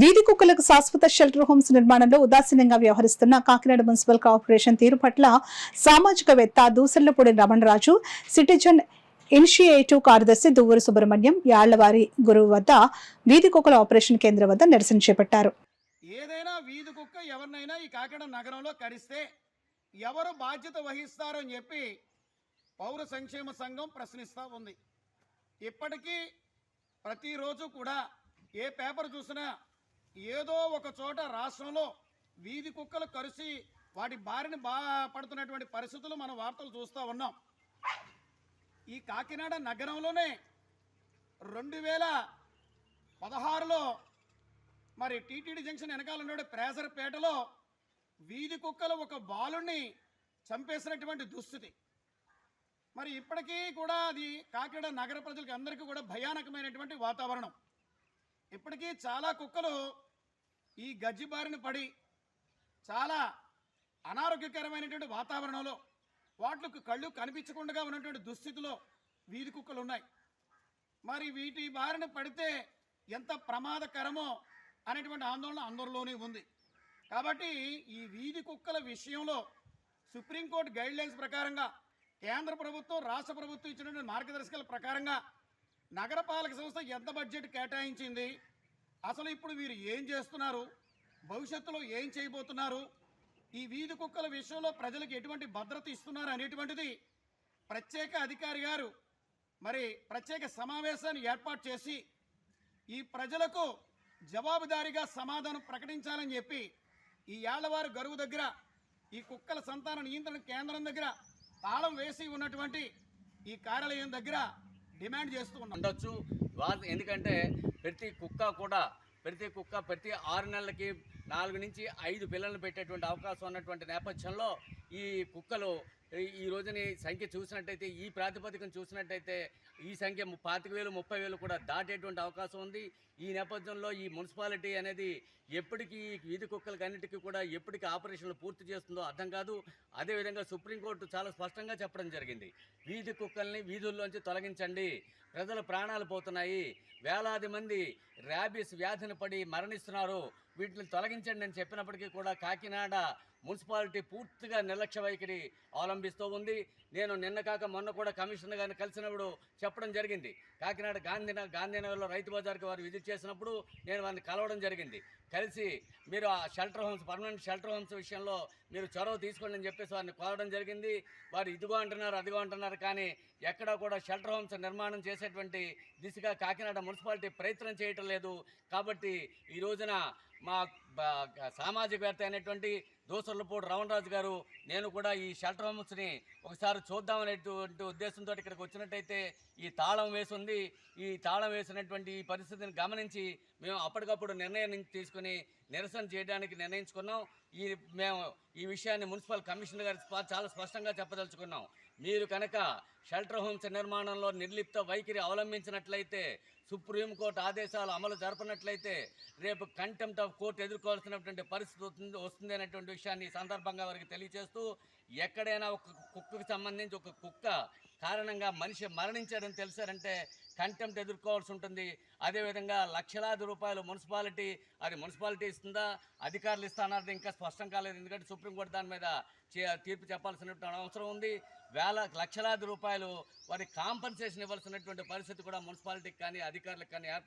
వీధి కుక్కలకు శాశ్వత షెల్టర్ హోమ్స్ నిర్మాణంలో ఉదాసీనంగా వ్యవహరిస్తున్న కాకినాడ మున్సిపల్ కార్పొరేషన్ తీరు పట్ల సామాజికవేత్త దూసర్లపూడి రమణరాజు, సిటిజన్ ఇనిషియేటివ్ కార్యదర్శి దువ్వూరు సుబ్రహ్మణ్యం యాళ్లవారి గురువు వద్ద వీధి కుక్కల ఆపరేషన్ కేంద్రం వద్ద నిరసన చేపట్టారు. ఏదైనా వీధి కుక్క ఎవరినైనా ఈ కాకినాడ నగరంలో కరిస్తే ఎవరు బాధ్యత వహిస్తారు అని చెప్పి పౌర సంక్షేమ సంఘం ప్రశ్నిస్తూ ఉంది. ఇప్పటికీ ప్రతిరోజు కూడా ఏ పేపర్ చూసినా ఏదో ఒక చోట రాష్ట్రంలో వీధి కుక్కలు కరిసి వాటి బారిన పడుతున్నటువంటి పరిస్థితులు మనం వార్తలు చూస్తూ ఉన్నాం. ఈ కాకినాడ నగరంలోనే 2016లో మరి టీటీడీ జంక్షన్ వెనకాల ఉండే ప్రేసర్పేటలో వీధి కుక్కలు ఒక బాలుని చంపేసినటువంటి దుస్థితి. మరి ఇప్పటికీ కూడా అది కాకినాడ నగర ప్రజలకు అందరికీ కూడా భయానకమైనటువంటి వాతావరణం. ఇప్పటికీ చాలా కుక్కలు ఈ గజ్జి బారిన పడి చాలా అనారోగ్యకరమైనటువంటి వాతావరణంలో వాటికి కళ్ళు కనిపించకుండా ఉన్నటువంటి దుస్థితిలో వీధి కుక్కలు ఉన్నాయి. మరి వీటి బారిన పడితే ఎంత ప్రమాదకరమో అనేటువంటి ఆందోళన అందరిలోనే ఉంది. కాబట్టి ఈ వీధి కుక్కల విషయంలో సుప్రీంకోర్టు గైడ్లైన్స్ ప్రకారంగా కేంద్ర ప్రభుత్వం రాష్ట్ర ప్రభుత్వం ఇచ్చినటువంటి మార్గదర్శకాల ప్రకారంగా నగరపాలక సంస్థ ఎంత బడ్జెట్ కేటాయించింది, అసలు ఇప్పుడు వీరు ఏం చేస్తున్నారు, భవిష్యత్తులో ఏం చేయబోతున్నారు, ఈ వీధి కుక్కల విషయంలో ప్రజలకు ఎటువంటి భద్రత ఇస్తున్నారు అనేటువంటిది ప్రత్యేక అధికారి గారు మరి ప్రత్యేక సమావేశాన్ని ఏర్పాటు చేసి ఈ ప్రజలకు జవాబుదారీగా సమాధానం ప్రకటించాలని చెప్పి ఈ యాళ్లవారి గరువు దగ్గర ఈ కుక్కల సంతాన నియంత్రణ కేంద్రం దగ్గర తాళం వేసి ఉన్నటువంటి ఈ కార్యాలయం దగ్గర డిమాండ్ చేస్తూ ఉండొచ్చు. ఎందుకంటే ప్రతి కుక్క ప్రతి 6 నెలలకి 4 నుంచి 5 పిల్లలను పెట్టేటువంటి అవకాశం ఉన్నటువంటి నేపథ్యంలో ఈ కుక్కలు ఈ రోజుని సంఖ్య చూసినట్టయితే, ఈ ప్రాతిపదికను చూసినట్టయితే ఈ సంఖ్య 25,000 30,000 కూడా దాటేటువంటి అవకాశం ఉంది. ఈ నేపథ్యంలో ఈ మున్సిపాలిటీ అనేది ఎప్పటికీ వీధి కుక్కలకి అన్నిటికీ కూడా ఎప్పటికీ ఆపరేషన్లు పూర్తి చేస్తుందో అర్థం కాదు. అదేవిధంగా సుప్రీంకోర్టు చాలా స్పష్టంగా చెప్పడం జరిగింది, వీధి కుక్కల్ని వీధుల్లోంచి తొలగించండి, ప్రజల ప్రాణాలు పోతున్నాయి, వేలాది మంది ర్యాబీస్ వ్యాధిని పడి మరణిస్తున్నారు, వీటిని తొలగించండి అని చెప్పినప్పటికీ కూడా కాకినాడ మున్సిపాలిటీ పూర్తిగా నిర్లక్ష్య వైఖరి అవలంబిస్తూ ఉంది. నేను నిన్న కాక మొన్న కూడా కమిషనర్ గారిని కలిసినప్పుడు చెప్పడం జరిగింది. కాకినాడ గాంధీనగర్లో రైతు బజార్కి వారు విజిట్ చేసినప్పుడు నేను వారిని కలవడం జరిగింది. కలిసి మీరు ఆ shelter homes, permanent shelter homes విషయంలో మీరు చొరవ తీసుకోండి అని చెప్పేసి వారిని కోరడం జరిగింది. వారు ఇదిగో అంటున్నారు అదిగో అంటున్నారు, కానీ ఎక్కడా కూడా షెల్టర్ హోమ్స్ నిర్మాణం చేసేటువంటి దిశగా కాకినాడ మున్సిపాలిటీ ప్రయత్నం చేయటం లేదు. కాబట్టి ఈ రోజున మా సామాజికవేత్త అయినటువంటి దూసర్లపూడి రమణరాజు గారు, నేను కూడా ఈ షెల్టర్ హోమ్స్ని ఒకసారి చూద్దామనేటువంటి ఉద్దేశంతో ఇక్కడికి వచ్చినట్టయితే ఈ తాళం వేసింది. ఈ తాళం వేసినటువంటి ఈ పరిస్థితిని గమనించి మేము అప్పటికప్పుడు నిర్ణయం తీసుకుని నిరసన చేయడానికి నిర్ణయించుకున్నాం. మేము ఈ విషయాన్ని మున్సిపల్ కమిషనర్ గారికి చాలా స్పష్టంగా చెప్పదలుచుకున్నాం. మీరు కనుక షెల్టర్ హోమ్స్ నిర్మాణంలో నిర్లిప్త వైఖరి అవలంబించినట్లయితే, సుప్రీంకోర్టు ఆదేశాలు అమలు జరపనట్లయితే రేపు కంటెంప్ట్ ఆఫ్ కోర్టు ఎదుర్కోవాల్సినటువంటి పరిస్థితి వస్తుంది అనేటువంటి విషయాన్ని సందర్భంగా వారికి తెలియజేస్తూ, ఎక్కడైనా ఒక కుక్కకు సంబంధించి ఒక కుక్క కారణంగా మనిషి మరణించాడని తెలిసారంటే కంటెంప్ట్ ఎదుర్కోవాల్సి ఉంటుంది. అదేవిధంగా లక్షలాది రూపాయలు మున్సిపాలిటీ ఇస్తుందా, అధికారులు ఇస్తానన్నది ఇంకా స్పష్టం కాలేదు. ఎందుకంటే సుప్రీంకోర్టు దాని మీద తీర్పు చెప్పాల్సినటువంటి అవసరం ఉంది. లక్షలాది రూపాయలు వారి కాంపన్సేషన్ ఇవ్వాల్సినటువంటి పరిస్థితి కూడా మున్సిపాలిటీకి కానీ అధికారులకు కానీ